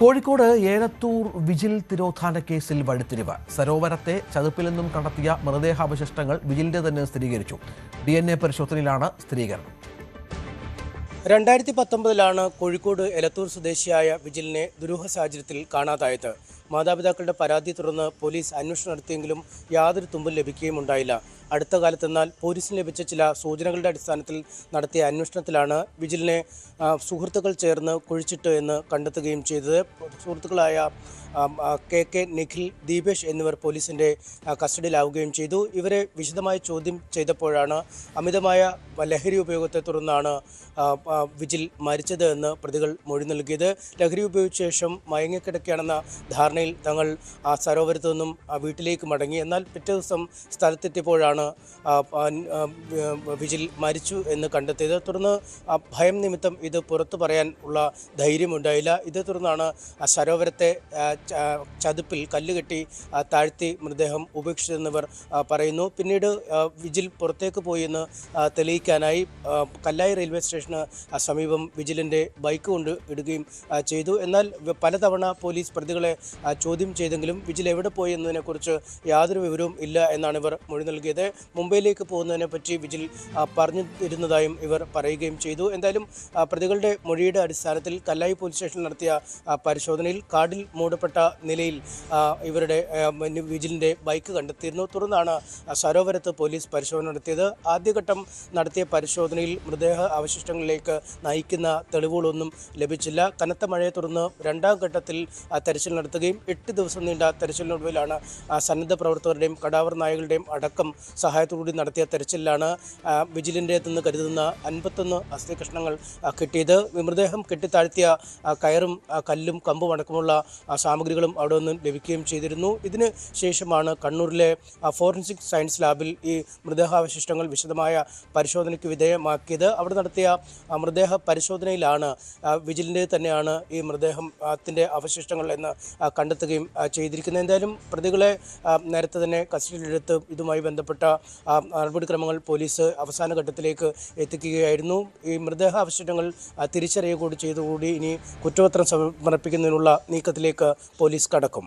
Kozhikode Elathur vigil തിരോധാന കേസിൽ വഴിത്തിരിവ്. സരോവരത്തെ ചതുപ്പിൽ നിന്നും കണ്ടെത്തിയ മൃതദേഹാവശിഷ്ടങ്ങൾ വിജിലിന്റെ തന്നെ സ്ഥിരീകരിച്ചു. DNA പരിശോധനയിലാണ് സ്ഥിരീകരണം. 2019 കോഴിക്കോട് എലത്തൂർ സ്വദേശിയായ വിജിലിനെ ദുരൂഹ സാഹചര്യത്തിൽ കാണാതായത്. മാതാപിതാക്കളുടെ പരാതി തുടർന്ന് പോലീസ് അന്വേഷണം നടത്തിയെങ്കിലും യാതൊരു തുമ്പും ലഭിക്കുകയും ഉണ്ടായില്ല. അടുത്ത കാലത്തെന്നാൽ പോലീസിന് ലഭിച്ച ചില സൂചനകളുടെ അടിസ്ഥാനത്തിൽ നടത്തിയ അന്വേഷണത്തിലാണ് വിജിലിനെ സുഹൃത്തുക്കൾ ചേർന്ന് കുഴിച്ചിട്ട് എന്ന് കണ്ടെത്തുകയും ചെയ്തത്. സുഹൃത്തുക്കളായ KK, നിഖിൽ, ദീപേഷ് എന്നിവർ പോലീസിൻ്റെ കസ്റ്റഡിയിലാവുകയും ചെയ്തു. ഇവരെ വിശദമായി ചോദ്യം ചെയ്തപ്പോഴാണ് അമിതമായ ലഹരി ഉപയോഗത്തെ തുടർന്നാണ് വിജിൽ മരിച്ചത് എന്ന് പ്രതികൾ മൊഴി നൽകിയത്. ലഹരി ഉപയോഗിച്ച ശേഷം മയങ്ങിക്കിടക്കുകയാണെന്ന ധാരണയിൽ തങ്ങൾ ആ സരോവരത്തു നിന്നും വീട്ടിലേക്ക് മടങ്ങി. എന്നാൽ പിറ്റേ ദിവസം സ്ഥലത്തെത്തിയപ്പോഴാണ് വിജിൽ മരിച്ചു എന്ന് കണ്ടെത്തിയത്. തുടർന്ന് ഭയം നിമിത്തം ഇത് പുറത്തു പറയാൻ ഉള്ള ധൈര്യമുണ്ടായില്ല. ഇതേ തുടർന്നാണ് സരോവരത്തെ ചതുപ്പിൽ കല്ലുകെട്ടി താഴ്ത്തി മൃതദേഹം ഉപേക്ഷിച്ചതെന്നവർ പറയുന്നു. പിന്നീട് വിജിൽ പുറത്തേക്ക് പോയി എന്ന് തെളിയിക്കാനായി കല്ലായി റെയിൽവേ സ്റ്റേഷന് സമീപം വിജിലിൻ്റെ ബൈക്ക് കൊണ്ട് ഇടുകയും ചെയ്തു. എന്നാൽ പലതവണ പോലീസ് പ്രതികളെ ചോദ്യം ചെയ്തെങ്കിലും വിജിൽ എവിടെ പോയി എന്നതിനെക്കുറിച്ച് യാതൊരു വിവരവും ഇല്ല എന്നാണ് ഇവർ മൊഴി നൽകിയത്. മുംബൈയിലേക്ക് പോകുന്നതിനെ പറ്റി വിജിൽ പറഞ്ഞിരുന്നതായും ഇവർ പറയുകയും ചെയ്തു. എന്തായാലും പ്രതികളുടെ മൊഴിയുടെ അടിസ്ഥാനത്തിൽ കല്ലായി പോലീസ് സ്റ്റേഷനിൽ നടത്തിയ പരിശോധനയിൽ കാടിൽ മൂടപ്പെട്ട നിലയിൽ ഇവരുടെ വിജിലിൻ്റെ ബൈക്ക് കണ്ടെത്തിയിരുന്നു. തുടർന്നാണ് സരോവരത്ത് പോലീസ് പരിശോധന നടത്തിയത്. ആദ്യഘട്ടം നടത്തിയ പരിശോധനയിൽ മൃതദേഹ അവശിഷ്ടങ്ങളിലേക്ക് നയിക്കുന്ന തെളിവുകളൊന്നും ലഭിച്ചില്ല. കനത്ത മഴയെ തുടർന്ന് രണ്ടാം ഘട്ടത്തിൽ തെരച്ചിൽ നടത്തുകയും 8 ദിവസം നീണ്ട തെരച്ചിലിനൊടുവിലാണ് സന്നദ്ധ പ്രവർത്തകരുടെയും കടാവർ നായകളുടെയും അടക്കം സഹായത്തോടുകൂടി നടത്തിയ തെരച്ചിലാണ് വിജിലിൻ്റെതെന്ന് കരുതുന്ന 51 അസ്ഥികഷ്ണങ്ങൾ കിട്ടിയത്. മൃതദേഹം കെട്ടിത്താഴ്ത്തിയ കയറും കല്ലും കമ്പും അടക്കമുള്ള സാമഗ്രികളും അവിടെ നിന്നും ലഭിക്കുകയും ചെയ്തിരുന്നു. ഇതിന് ശേഷമാണ് കണ്ണൂരിലെ ഫോറൻസിക് സയൻസ് ലാബിൽ ഈ മൃതദേഹാവശിഷ്ടങ്ങൾ വിശദമായ പരിശോധനയ്ക്ക് വിധേയമാക്കിയത്. അവിടെ നടത്തിയ മൃതദേഹ പരിശോധനയിലാണ് വിജിലിൻ്റെ തന്നെയാണ് ഈ മൃതദേഹത്തിൻ്റെ അവശിഷ്ടങ്ങൾ എന്ന് കണ്ടെത്തുകയും ചെയ്തിരിക്കുന്നത്. എന്തായാലും പ്രതികളെ നേരത്തെ തന്നെ കസ്റ്റഡിയിലെടുത്ത് ഇതുമായി ബന്ധപ്പെട്ട നടപടിക്രമങ്ങൾ പോലീസ് അവസാന ഘട്ടത്തിലേക്ക് എത്തിക്കുകയായിരുന്നു. ഈ മൃതദേഹ അവശിഷ്ടങ്ങൾ തിരിച്ചറിയുക കൂടി ചെയ്തുകൂടി ഇനി കുറ്റപത്രം സമർപ്പിക്കുന്നതിനുള്ള നീക്കത്തിലേക്ക് പോലീസ് കടക്കും.